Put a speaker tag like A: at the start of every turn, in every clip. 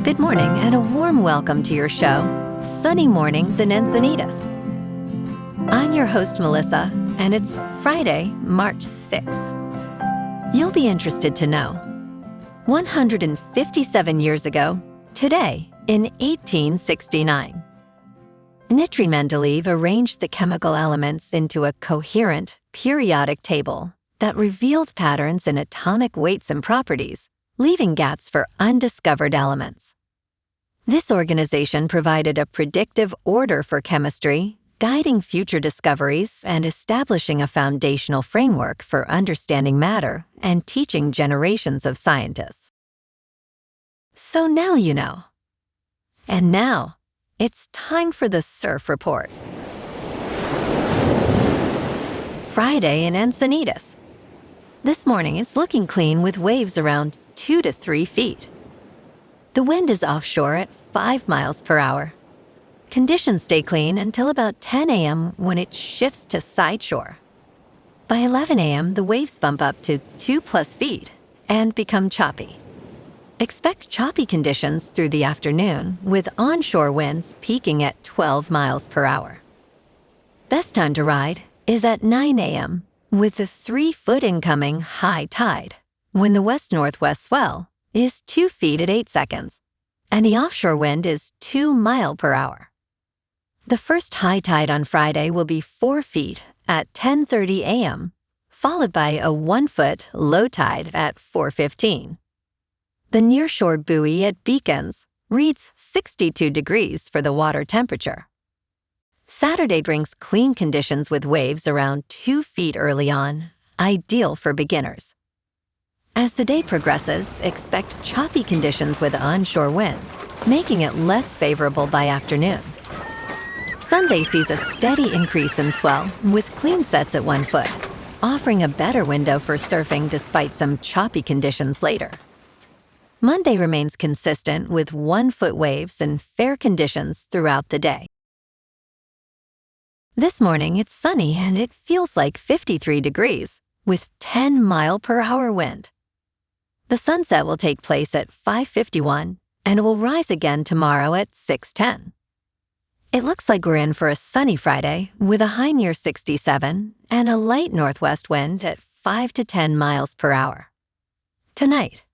A: Good morning and a warm welcome to your show, Sunny Mornings in Encinitas. I'm your host, Melissa, and it's Friday, March 6th. You'll be interested to know, 157 years ago, today, in 1869, Dmitri Mendeleev arranged the chemical elements into a coherent, periodic table that revealed patterns in atomic weights and properties, leaving gaps for undiscovered elements. This organization provided a predictive order for chemistry, guiding future discoveries and establishing a foundational framework for understanding matter and teaching generations of scientists. So now you know. And now, it's time for the Surf Report. Friday in Encinitas. This morning, it's looking clean with waves around 2 to 3 feet. The wind is offshore at 5 miles per hour. Conditions stay clean until about 10 a.m. when it shifts to side shore. By 11 a.m., the waves bump up to 2+ feet and become choppy. Expect choppy conditions through the afternoon, with onshore winds peaking at 12 miles per hour. Best time to ride is at 9 a.m., with the 3-foot incoming high tide, when the west-northwest swell is 2 feet at 8 seconds, and the offshore wind is 2 miles per hour. The first high tide on Friday will be 4 feet at 10:30 a.m., followed by a 1-foot low tide at 4:15. The nearshore buoy at Beacons reads 62 degrees for the water temperature. Saturday brings clean conditions with waves around 2 feet early on, ideal for beginners. As the day progresses, expect choppy conditions with onshore winds, making it less favorable by afternoon. Sunday sees a steady increase in swell with clean sets at 1 foot, offering a better window for surfing despite some choppy conditions later. Monday remains consistent with 1-foot waves and fair conditions throughout the day. This morning, it's sunny and it feels like 53 degrees with 10 mile per hour wind. The sunset will take place at 5:51 and it will rise again tomorrow at 6:10. It looks like we're in for a sunny Friday with a high near 67 and a light northwest wind at 5 to 10 miles per hour. Tonight,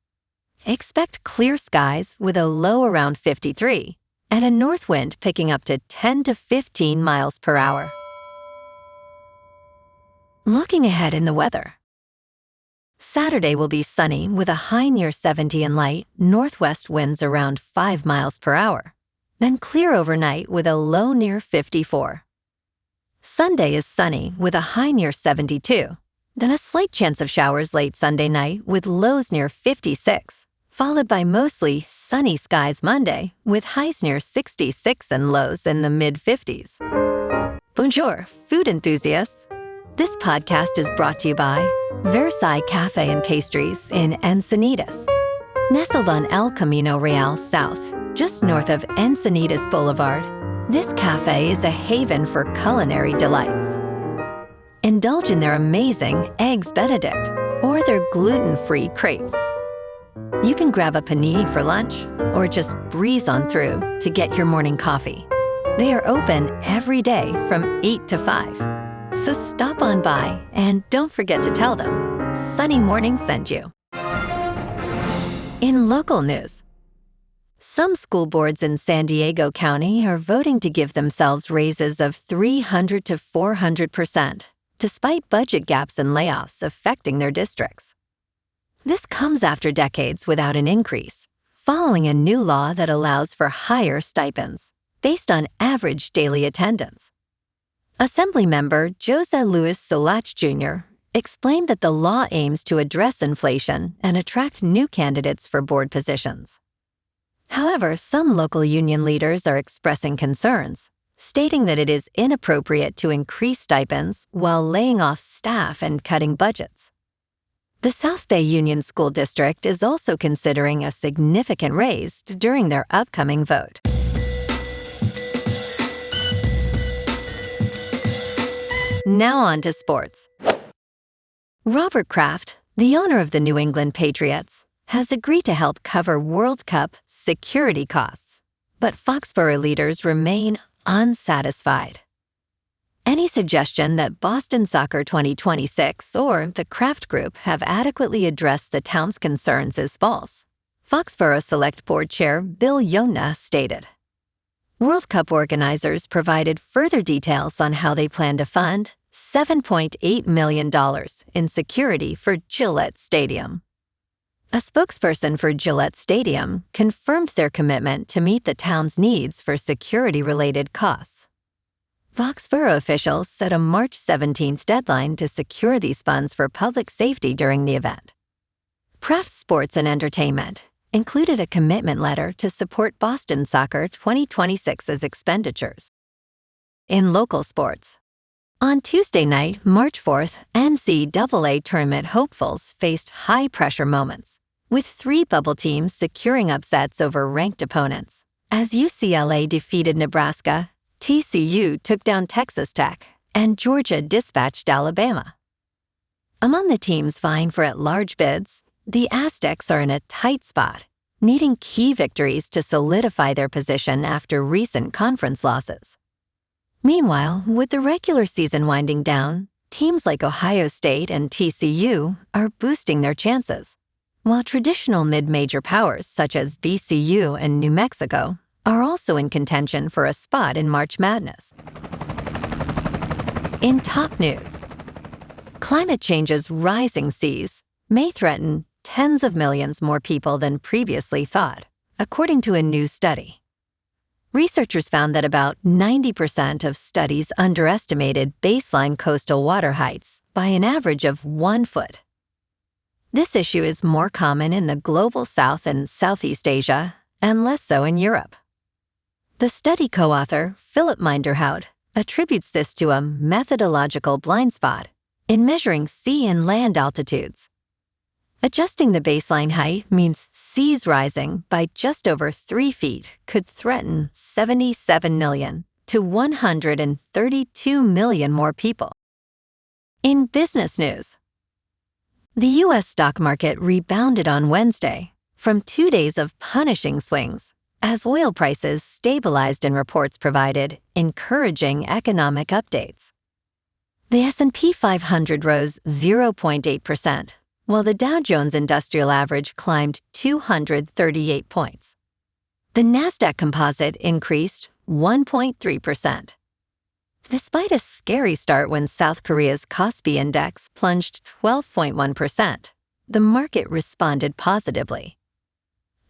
A: expect clear skies with a low around 53 and a north wind picking up to 10 to 15 miles per hour. Looking ahead in the weather. Saturday will be sunny with a high near 70 and light northwest winds around 5 miles per hour, then clear overnight with a low near 54. Sunday is sunny with a high near 72, then a slight chance of showers late Sunday night with lows near 56, followed by mostly sunny skies Monday with highs near 66 and lows in the mid-50s. Bonjour, food enthusiasts. This podcast is brought to you by Versailles Cafe and Pastries in Encinitas. Nestled on El Camino Real South, just north of Encinitas Boulevard, this cafe is a haven for culinary delights. Indulge in their amazing Eggs Benedict or their gluten-free crepes. You can grab a panini for lunch or just breeze on through to get your morning coffee. They are open every day from 8 to 5. So stop on by and don't forget to tell them Sunny Morning sent you. In local news, some school boards in San Diego County are voting to give themselves raises of 300 to 400%, despite budget gaps and layoffs affecting their districts. This comes after decades without an increase, following a new law that allows for higher stipends based on average daily attendance. Assemblymember Jose Luis Solach Jr. explained that the law aims to address inflation and attract new candidates for board positions. However, some local union leaders are expressing concerns, stating that it is inappropriate to increase stipends while laying off staff and cutting budgets. The South Bay Union School District is also considering a significant raise during their upcoming vote. Now on to sports. Robert Kraft, the owner of the New England Patriots, has agreed to help cover World Cup security costs, but Foxborough leaders remain unsatisfied. Any suggestion that Boston Soccer 2026 or the Kraft Group have adequately addressed the town's concerns is false. Foxborough Select Board Chair Bill Yona stated. World Cup organizers provided further details on how they plan to fund $7.8 million in security for Gillette Stadium. A spokesperson for Gillette Stadium confirmed their commitment to meet the town's needs for security-related costs. Foxborough officials set a March 17th deadline to secure these funds for public safety during the event. Kraft Sports and Entertainment included a commitment letter to support Boston Soccer 2026's expenditures. In local sports, on Tuesday night, March 4th, NCAA tournament hopefuls faced high-pressure moments, with 3 bubble teams securing upsets over ranked opponents. As UCLA defeated Nebraska, TCU took down Texas Tech, and Georgia dispatched Alabama. Among the teams vying for at-large bids, the Aztecs are in a tight spot, needing key victories to solidify their position after recent conference losses. Meanwhile, with the regular season winding down, teams like Ohio State and TCU are boosting their chances, while traditional mid-major powers such as VCU and New Mexico are also in contention for a spot in March Madness. In top news, climate change's rising seas may threaten tens of millions more people than previously thought, according to a new study. Researchers found that about 90% of studies underestimated baseline coastal water heights by an average of 1 foot. This issue is more common in the global South and Southeast Asia, and less so in Europe. The study co-author, Philip Minderhout, attributes this to a methodological blind spot in measuring sea and land altitudes. Adjusting the baseline height means seas rising by just over 3 feet could threaten 77 million to 132 million more people. In business news, the U.S. stock market rebounded on Wednesday from 2 days of punishing swings as oil prices stabilized and reports provided encouraging economic updates. The S&P 500 rose 0.8%, while the Dow Jones Industrial Average climbed 238 points. The Nasdaq Composite increased 1.3%. Despite a scary start when South Korea's Kospi Index plunged 12.1%, the market responded positively.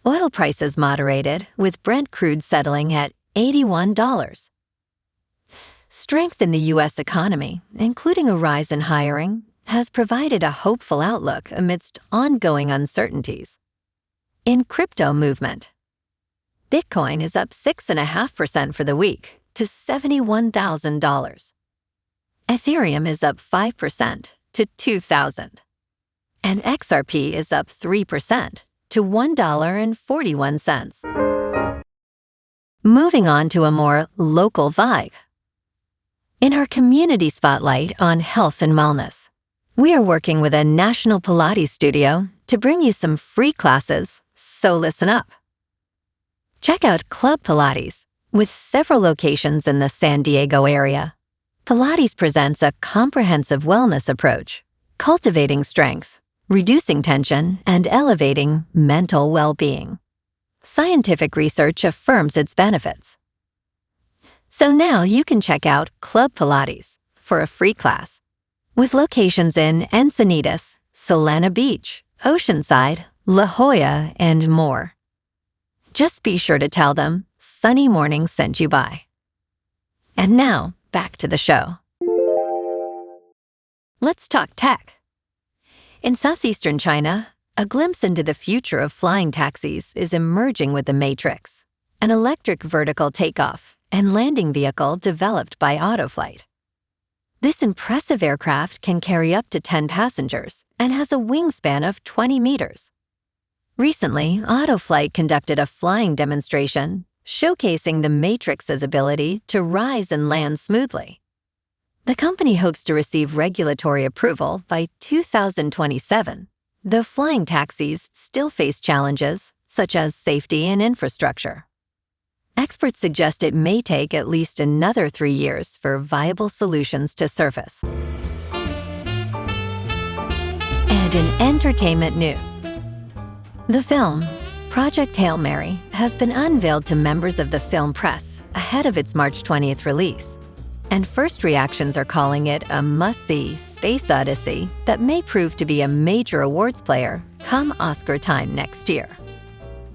A: Oil prices moderated, with Brent crude settling at $81. Strength in the U.S. economy, including a rise in hiring, has provided a hopeful outlook amidst ongoing uncertainties. In crypto movement, Bitcoin is up 6.5% for the week to $71,000. Ethereum is up 5% to $2,000. And XRP is up 3% to $1.41. Moving on to a more local vibe. In our community spotlight on health and wellness, we are working with a national Pilates studio to bring you some free classes, so listen up. Check out Club Pilates, with several locations in the San Diego area. Pilates presents a comprehensive wellness approach, cultivating strength, reducing tension, and elevating mental well-being. Scientific research affirms its benefits. So now you can check out Club Pilates for a free class, with locations in Encinitas, Solana Beach, Oceanside, La Jolla, and more. Just be sure to tell them Sunny Morning sent you by. And now, back to the show. Let's talk tech. In southeastern China, a glimpse into the future of flying taxis is emerging with the Matrix, an electric vertical takeoff and landing vehicle developed by Autoflight. This impressive aircraft can carry up to 10 passengers and has a wingspan of 20 meters. Recently, Autoflight conducted a flying demonstration showcasing the Matrix's ability to rise and land smoothly. The company hopes to receive regulatory approval by 2027 The flying taxis still face challenges, such as safety and infrastructure. Experts suggest it may take at least another 3 years for viable solutions to surface. And in entertainment news, the film, Project Hail Mary, has been unveiled to members of the film press ahead of its March 20th release. And first reactions are calling it a must-see space odyssey that may prove to be a major awards player come Oscar time next year.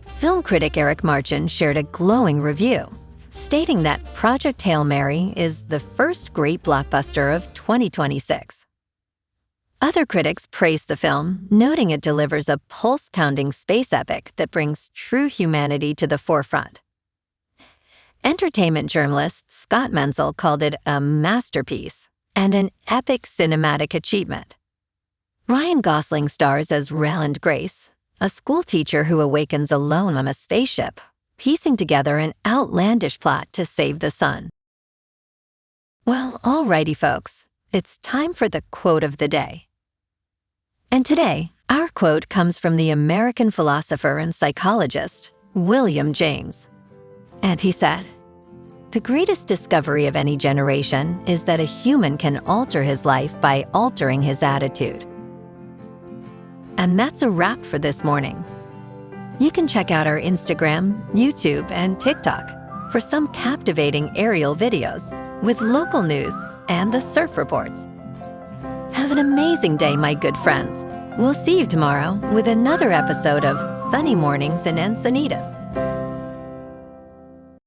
A: Film critic Eric Marchin shared a glowing review, stating that Project Hail Mary is the first great blockbuster of 2026. Other critics praised the film, noting it delivers a pulse-pounding space epic that brings true humanity to the forefront. Entertainment journalist Scott Menzel called it a masterpiece and an epic cinematic achievement. Ryan Gosling stars as Rayland Grace, a schoolteacher who awakens alone on a spaceship, piecing together an outlandish plot to save the sun. Well, alrighty folks, it's time for the quote of the day. And today, our quote comes from the American philosopher and psychologist, William James. And he said, "The greatest discovery of any generation is that a human can alter his life by altering his attitude." And that's a wrap for this morning. You can check out our Instagram, YouTube, and TikTok for some captivating aerial videos with local news and the surf reports. Have an amazing day, my good friends. We'll see you tomorrow with another episode of Sunny Mornings in Encinitas.